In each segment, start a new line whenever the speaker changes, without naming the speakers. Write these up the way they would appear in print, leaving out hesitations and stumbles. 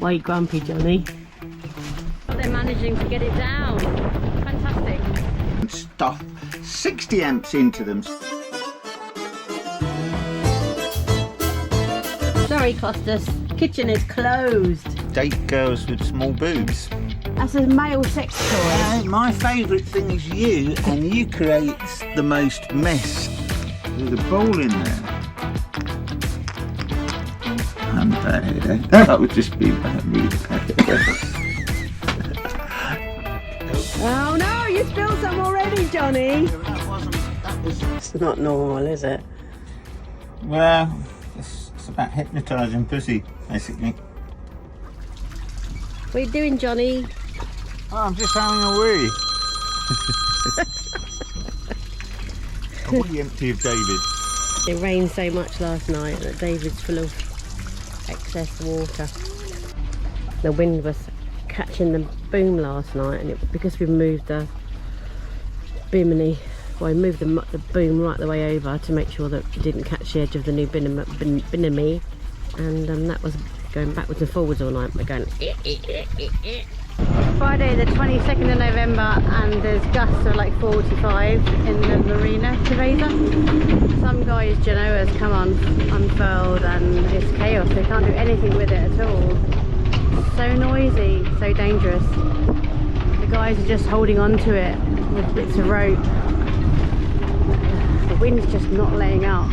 Why are you grumpy, Johnny? They're managing to get it down. Fantastic.
Stuff 60 amps into them.
Sorry, Costas. Kitchen is closed.
Date girls with small boobs.
That's a male sex toy.
My favourite thing is you, and you create the most mess. There's a bowl in there. That would just be really bad.
Oh no, you spilled some already, Johnny. It's not normal, is it?
Well, it's about hypnotising pussy, basically.
What are you doing, Johnny?
Oh, I'm just having a wee. A wee empty of David.
It rained so much last night that David's full of excess water. The wind was catching the boom last night, and because we moved the bimini, well, we moved the boom right the way over to make sure that it didn't catch the edge of the new bimini, and that was going backwards and forwards all night. We're going Friday the 22nd of November, and there's gusts of like 45 in the marina Teresa. Some guy's Genoa has come unfurled, and it's chaos. They can't do anything with it at all. So noisy, so dangerous. The guys are just holding on to it with bits of rope. The wind's just not letting up.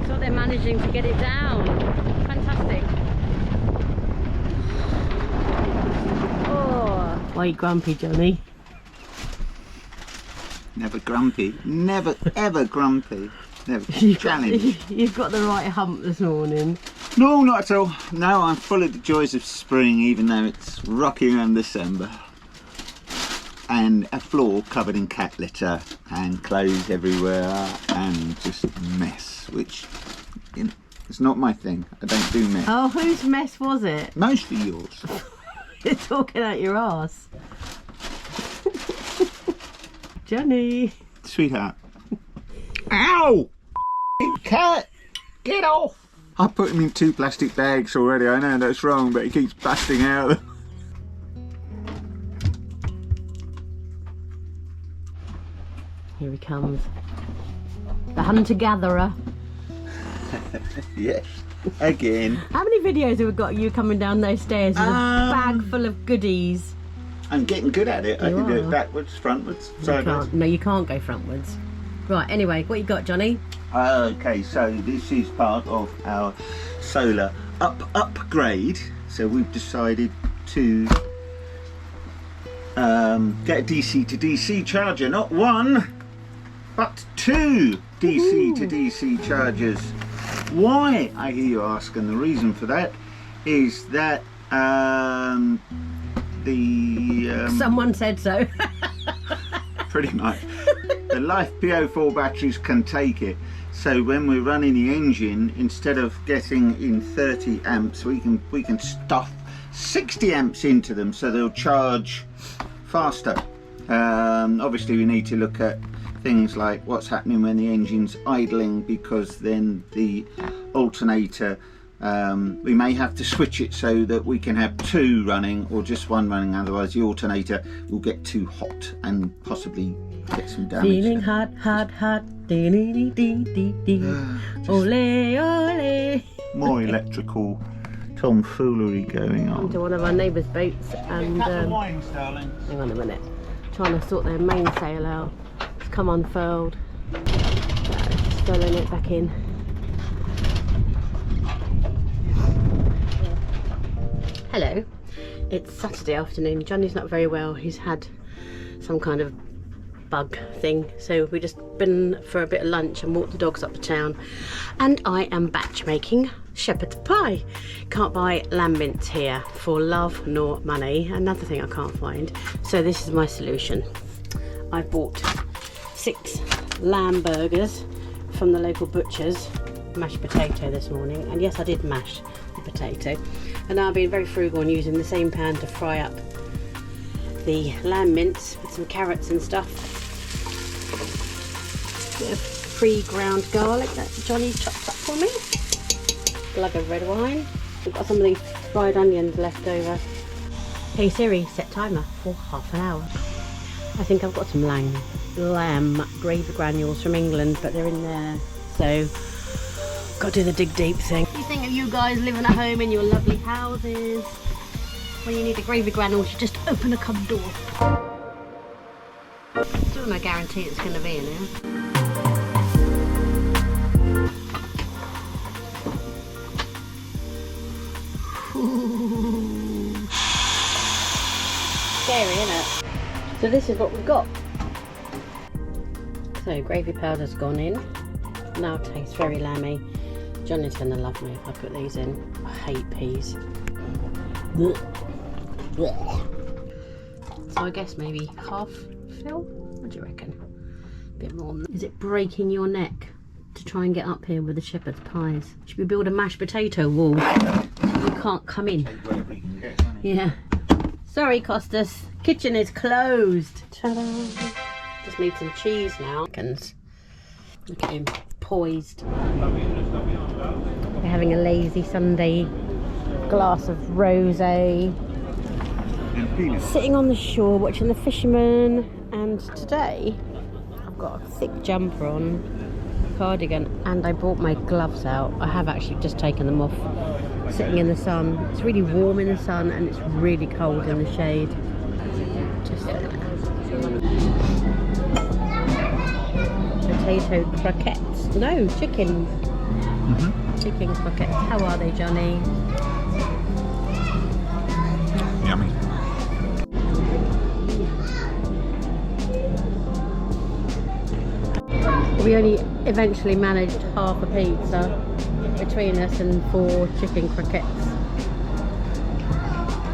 So they're managing to get it down. Fantastic. Oh, why are you grumpy, Johnny?
Never grumpy. Never ever grumpy. Never. Challenge.
You've got the right hump this morning.
No, not at all. No, I'm full of the joys of spring, even though it's rocking around December. And a floor covered in cat litter and clothes everywhere and just mess, which, you know, it's not my thing. I don't do mess.
Oh, whose mess was it?
Mostly yours.
You're talking out your arse. Johnny.
Sweetheart. Ow! Cat! Get off! I put him in 2 plastic bags already. I know that's wrong, but he keeps busting out.
Here he comes. The hunter-gatherer.
Yes, again.
How many videos have we got of you coming down those stairs with a bag full of goodies?
I'm getting good at it. I can do
are.
it backwards, frontwards, sideways.
No, you can't go frontwards. Right, anyway, what you got, Johnny?
Okay, so this is part of our solar upgrade. So we've decided to get a DC to DC charger, not 1, but 2 DC to DC chargers. Why, I hear you ask, and the reason for that is that
someone said so.
Pretty much. The Life PO4 batteries can take it. So when we're running the engine, instead of getting in 30 amps, we can stuff 60 amps into them, so they'll charge faster. Obviously we need to look at things like what's happening when the engine's idling, because then the alternator, we may have to switch it so that we can have 2 running or just 1 running, otherwise the alternator will get too hot and possibly get some damage.
Feeling hot, hot, hot. Dee dee dee dee dee. Ole, ole.
More electrical tomfoolery going on.
Onto one of our neighbours' boats, and
wine, darling.
hang on a minute, trying to sort their mainsail out. It's come unfurled. Just filling it back in. Hello, it's Saturday afternoon. Johnny's not very well. He's had some kind of bug thing, so we just been for a bit of lunch and walked the dogs up to town, and I am batch making shepherd's pie. Can't buy lamb mince here for love nor money. Another thing I can't find, so this is my solution. I bought 6 lamb burgers from the local butcher's, mashed potato this morning, and yes, I did mash the potato, and I've been very frugal and using the same pan to fry up the lamb mince with some carrots and stuff. Bit of pre-ground garlic that Johnny chopped up for me. Glug of red wine. We've got some of these fried onions left over. Hey Siri, set timer for half an hour. I think I've got some lamb gravy granules from England, but they're in there, so got to do the dig deep thing. You think of you guys living at home in your lovely houses, when you need the gravy granules, you just open a cupboard door. Still no guarantee it's going to be in here. Scary, isn't it? So this is what we've got. So gravy powder's gone in. Now it tastes very lammy. Johnny's gonna love me if I put these in. I hate peas. So I guess maybe half fill? What do you reckon? A bit more. Is it breaking your neck to try and get up here with the shepherd's pies? Should we build a mashed potato wall so you can't come in? Yeah. Sorry, Costas. Kitchen is closed. Ta-da! Just need some cheese now. Look at him, poised. We're having a lazy Sunday glass of rosé. Sitting on the shore watching the fishermen. And today I've got a thick jumper on, cardigan, and I brought my gloves out. I have actually just taken them off. Sitting in the sun. It's really warm in the sun and it's really cold in the shade. Just potato croquettes. No, chicken. Chicken croquettes. How are they, Johnny?
Yummy.
We only eventually managed half a pizza between us and 4 chicken croquettes.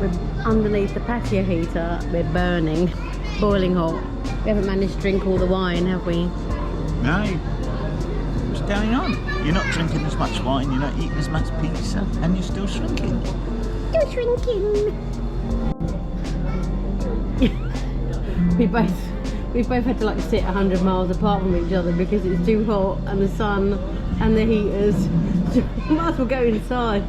We're underneath the patio heater, we're burning, boiling hot. We haven't managed to drink all the wine, have we?
No. What's going on? You're not drinking as much wine, you're not eating as much pizza, and you're still shrinking.
Still shrinking. We've both had to like sit 100 miles apart from each other because it's too hot and the sun and the heaters. Might as well go inside.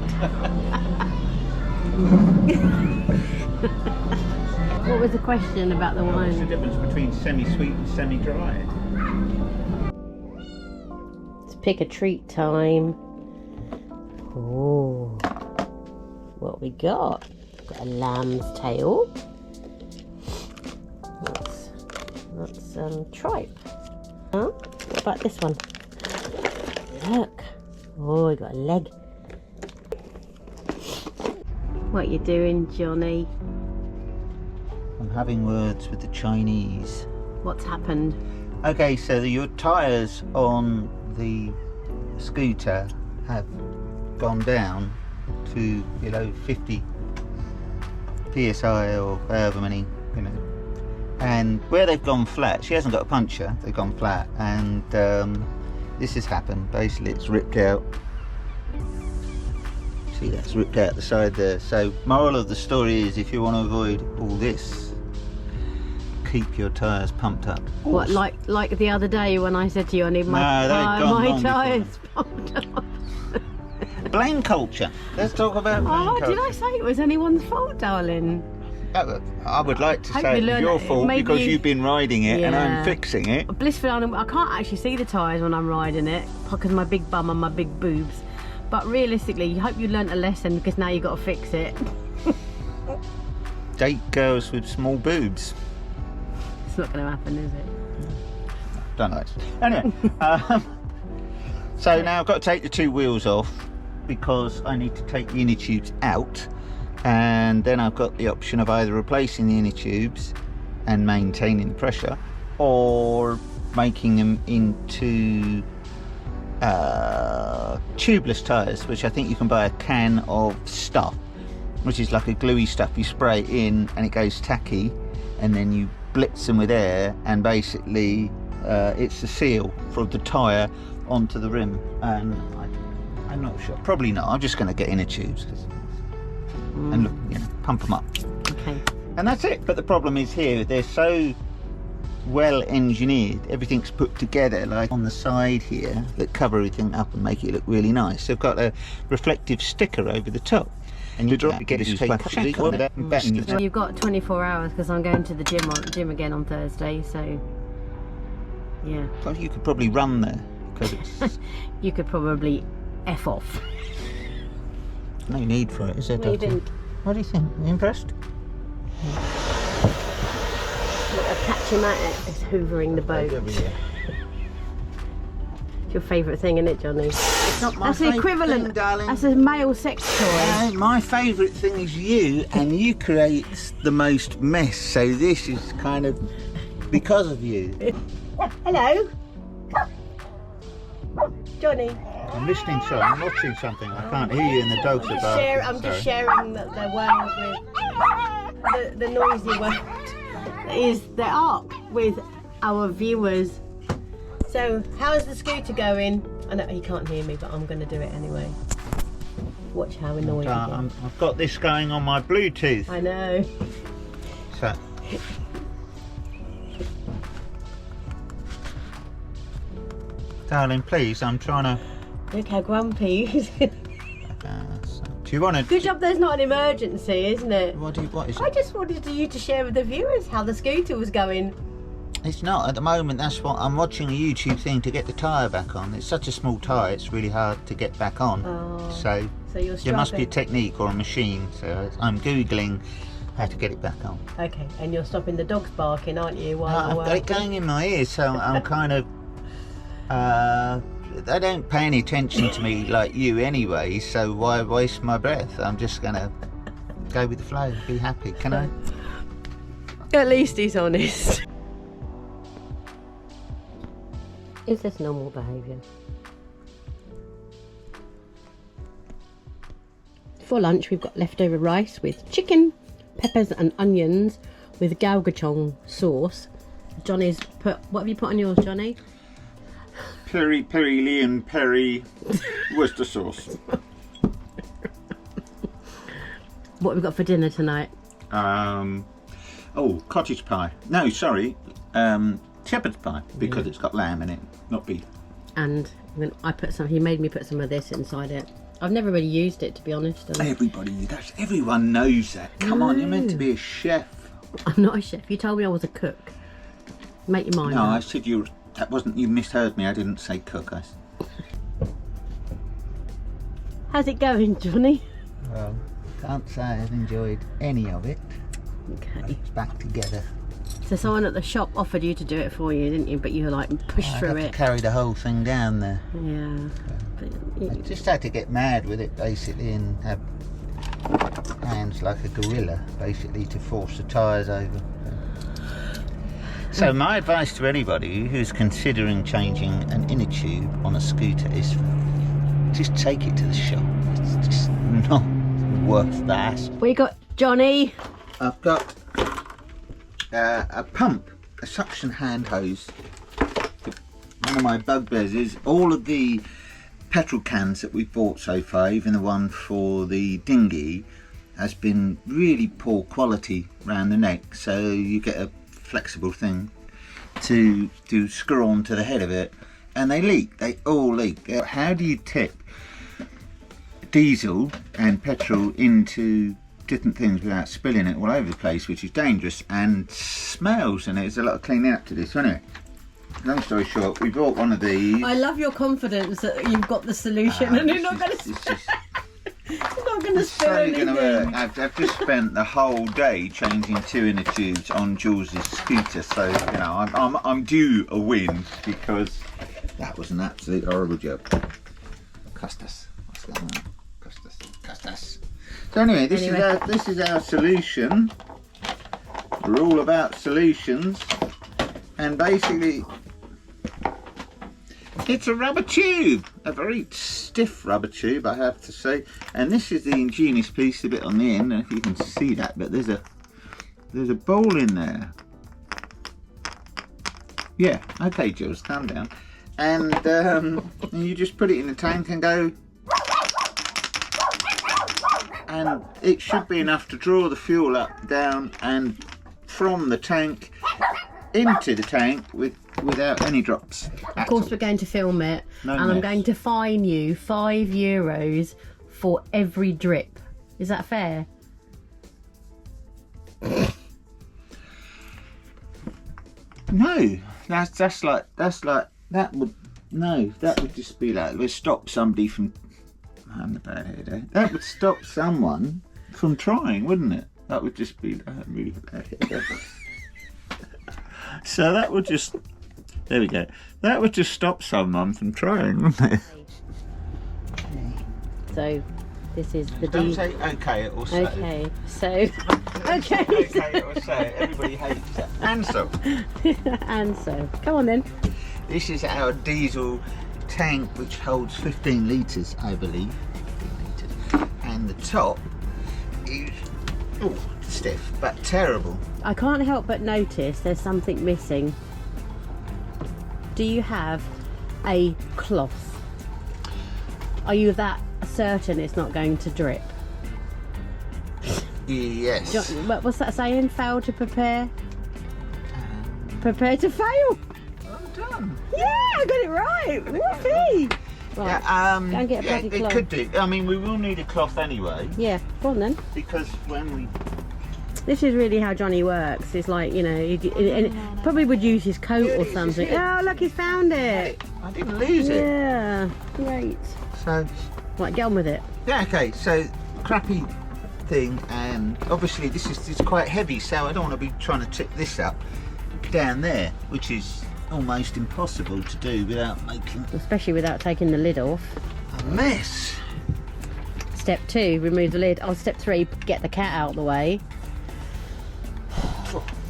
What was the question about the wine?
What's the difference between semi-sweet and semi-dry?
Let's pick a treat time. Oh, what we got? Got a lamb's tail. That's tripe. Huh? What about this one? Look. Oh, we got a leg. What you doing, Johnny?
I'm having words with the Chinese.
What's happened?
Okay, so your tyres on the scooter have gone down to below 50 psi or however many, you know. And where they've gone flat, she hasn't got a puncture, they've gone flat, and this has happened. Basically it's ripped out. See, that's ripped out the side there. So moral of the story is, if you want to avoid all this, keep your tyres pumped up.
What, like the other day when I said to you I need my tyres pumped up?
Blame culture. Let's talk about blame culture.
Did I say it was anyone's fault, darling?
I would like to say it's your fault because you've been riding it and I'm fixing it.
Blissfully, I can't actually see the tyres when I'm riding it because of my big bum and my big boobs. But realistically, I hope you learnt a lesson because now you've got to fix it.
Date girls with small boobs.
It's not going to happen, is it?
Don't know. Anyway, so now I've got to take the 2 wheels off because I need to take the inner tubes out. And then I've got the option of either replacing the inner tubes and maintaining the pressure, or making them into tubeless tyres, which I think you can buy a can of stuff, which is like a gluey stuff you spray it in and it goes tacky, and then you blitz them with air, and basically it's the seal for the tyre onto the rim. And I'm not sure, probably not. I'm just going to get inner tubes and look, you know, pump them up.
Okay.
And that's it. But the problem is here, they're so well engineered. Everything's put together, like on the side here, that cover everything up and make it look really nice. So I've got a reflective sticker over the top. And you get this
Well, you've got 24 hours because I'm going to the gym again on Thursday, so yeah.
Well, you could probably run there because it's
You could probably F off.
no need for it, is there?
What do you think?
What do you think? Are you impressed?
Catch him at it is hoovering the boat. It's your favourite thing, isn't it, Johnny?
It's not my
That's the
favourite
equivalent,
thing, darling.
That's a male sex toy.
My favourite thing is you, and you create the most mess, so this is kind of because of you.
Hello? Johnny?
I'm listening, so I'm watching something. I can't hear you, and the dogs are barking.
I'm just sharing the world with the noisy world is the ark with our viewers. So, how's the scooter going? I know he can't hear me, but I'm going to do it anyway. Watch how annoying.
I've got this going on my Bluetooth.
I know.
So. Darling, please, I'm trying to.
Look how grumpy he is.
Do you want to?
Good job there's not an emergency, isn't it?
What is it?
I just wanted you to share with the viewers how the scooter was going.
It's not at the moment. That's what I'm watching a YouTube thing to get the tyre back on. It's such a small tyre, it's really hard to get back on.
Oh,
so
you're
there must be a technique or a machine. So I'm googling how to get it back on.
Okay, and you're stopping the dogs barking, aren't you?
I've got it going in my ears, so I'm kind of. They don't pay any attention to me like you anyway, so why waste my breath? I'm just gonna go with the flow, be happy, can I?
At least he's honest. Is this normal behaviour? For lunch we've got leftover rice with chicken, peppers and onions with galgachong sauce. Johnny's put, what have you put on yours, Johnny?
Peri Leon Perry Worcester sauce.
What have we got for dinner tonight?
Oh, cottage pie. No, sorry, shepherd's pie, because it's got lamb in it, not beef.
And he made me put some of this inside it. I've never really used it, to be honest.
Everyone knows that. Come on, you're meant to be a chef.
I'm not a chef. You told me I was a cook. Make your mind
up.
No,
I said you misheard me. I didn't say cook.
How's it going, Johnny?
Well, can't say I've enjoyed any of it.
Okay.
It's back together.
So someone at the shop offered you to do it for you, didn't you? But you were like pushed through
I had to carry the whole thing down there.
Yeah.
I just had to get mad with it basically and have hands like a gorilla basically to force the tyres over. So my advice to anybody who's considering changing an inner tube on a scooter is just take it to the shop. It's just not worth the hassle.
What you got, Johnny?
I've got a pump, a suction hand hose. One of my bugbears is all of the petrol cans that we've bought so far, even the one for the dinghy, has been really poor quality round the neck, so you get a flexible thing to screw onto the head of it, and they all leak. How do you tip diesel and petrol into different things without spilling it all over the place, which is dangerous and smells, and there's a lot of cleaning up to this. Anyway, long story short, we bought one of these.
I love your confidence that you've got the solution and you're not going to spill anything.
I've just spent the whole day changing 2 inner tubes on Jules's scooter, so you know I'm due a win because that was an absolute horrible job. Custus, what's going on? Custus. So anyway, this is our solution. We're all about solutions, and basically it's a rubber tube, a very stiff rubber tube, I have to say. And this is the ingenious piece, a bit on the end, I don't know if you can see that, but there's a bowl in there. Yeah, okay, Jules, calm down. And you just put it in the tank and go, and it should be enough to draw the fuel up, down, and from the tank into the tank without any drops.
Of course, we're going to film it,
No
and I'm
mess.
going to fine you €5 for every drip. Is that fair?
No, that's like that would just be like, would stop somebody from having a bad head. Eh? That would stop someone from trying, wouldn't it? That would just be really bad head. So that would just, there we go. That would just stop someone from trying, wouldn't it?
So this is the
Don't say okay, it will say.
Okay, so
Okay, it will say. Everybody hates that. And so.
and so come on then.
This is our diesel tank, which holds 15 litres, I believe. 15 litres. And the top is stiff, but terrible.
I can't help but notice there's something missing. Do you have a cloth? Are you that certain it's not going to drip?
Yes.
What's that saying? Fail to prepare? Prepare to fail?
Well done.
Yeah, I got it right. Whoopee! Right,
Yeah,
go and get a bloody
it
cloth.
could do. I mean, we will need a cloth anyway,
Yeah, go on then.
because when we...
This is really how Johnny works. It's like, you know, and probably would use his coat
Yeah,
or
it's
something.
here.
Oh, look, he's found it.
I didn't lose it.
Yeah, great.
So,
Right, get on with it.
yeah, okay, so crappy thing, and obviously this is quite heavy, so I don't want to be trying to tip this up down there, which is almost impossible to do without making
Especially without taking the lid off.
a mess.
Step 2, remove the lid. Oh, step 3, get the cat out of the way.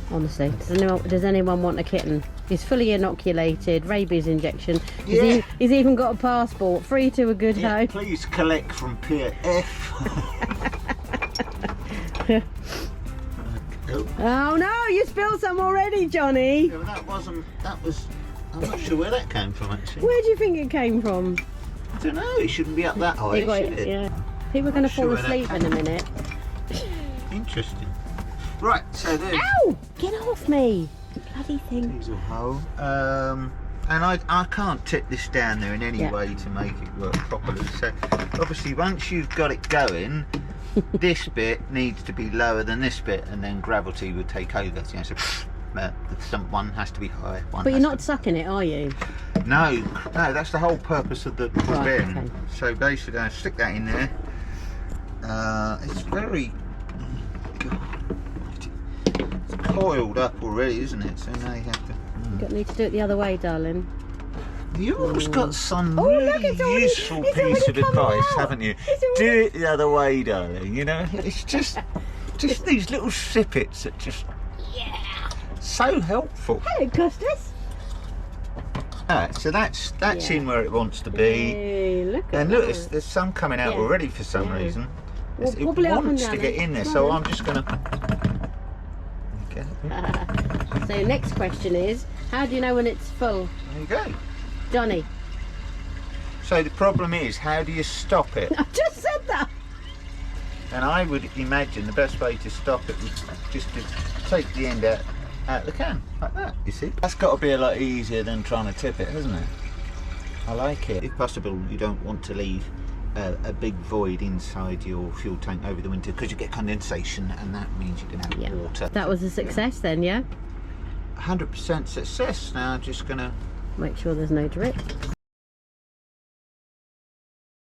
Honestly, does anyone want a kitten? He's fully inoculated, rabies injection.
Yeah.
He's even got a passport, free to a good
Yeah,
home.
please collect from Pier F. Oh,
Oh no, you spilled some already, Johnny.
yeah, that was, I'm not sure where that came from actually.
Where do you think it came from?
I don't know, it shouldn't be up that high,
It got-
should it?
yeah. People are going to fall
Sure where that
asleep in a minute.
Interesting. Right, so there's
Ow! Get off me! Bloody thing.
diesel hole. And I can't tip this down there in any
Yeah.
way to make it work properly. So obviously once you've got it going, this bit needs to be lower than this bit, and then gravity would take over. You know, so one has to be high. One
But you're
has
not sucking it, are you?
No, that's the whole purpose of the
Right,
bin.
okay.
So basically I stick that in there. It's very... God, it's coiled up already, isn't it? So now you have to...
You need to do it the other way, darling.
You've got some
Oh, look,
really
it's already-
useful
it's already
piece of
coming
advice,
out.
haven't you?
It's already-
Do it the other way, darling. You know, it's just these little snippets that just so helpful.
Hello, Custis.
Alright, so that's
Yeah.
in where it wants to be.
Hey, look at
And look,
that.
there's some coming out
Yeah.
already for some
Yeah.
reason.
Well,
It
wobble it up and
wants
down
to get
then.
in there,
Come
so
on
I'm just gonna. Okay.
So next question is, how do you know when it's full?
There you go.
Johnny.
So the problem is, how do you stop it?
I just said that.
And I would imagine the best way to stop it was just to take the end out of the can, like that, you see. That's got to be a lot easier than trying to tip it, hasn't it? I like it. If possible, you don't want to leave a big void inside your fuel tank over the winter, because you get condensation, and that means you can have
Yeah.
water.
That was a success then, yeah?
100% success. Now I'm just gonna
Make sure there's no drip.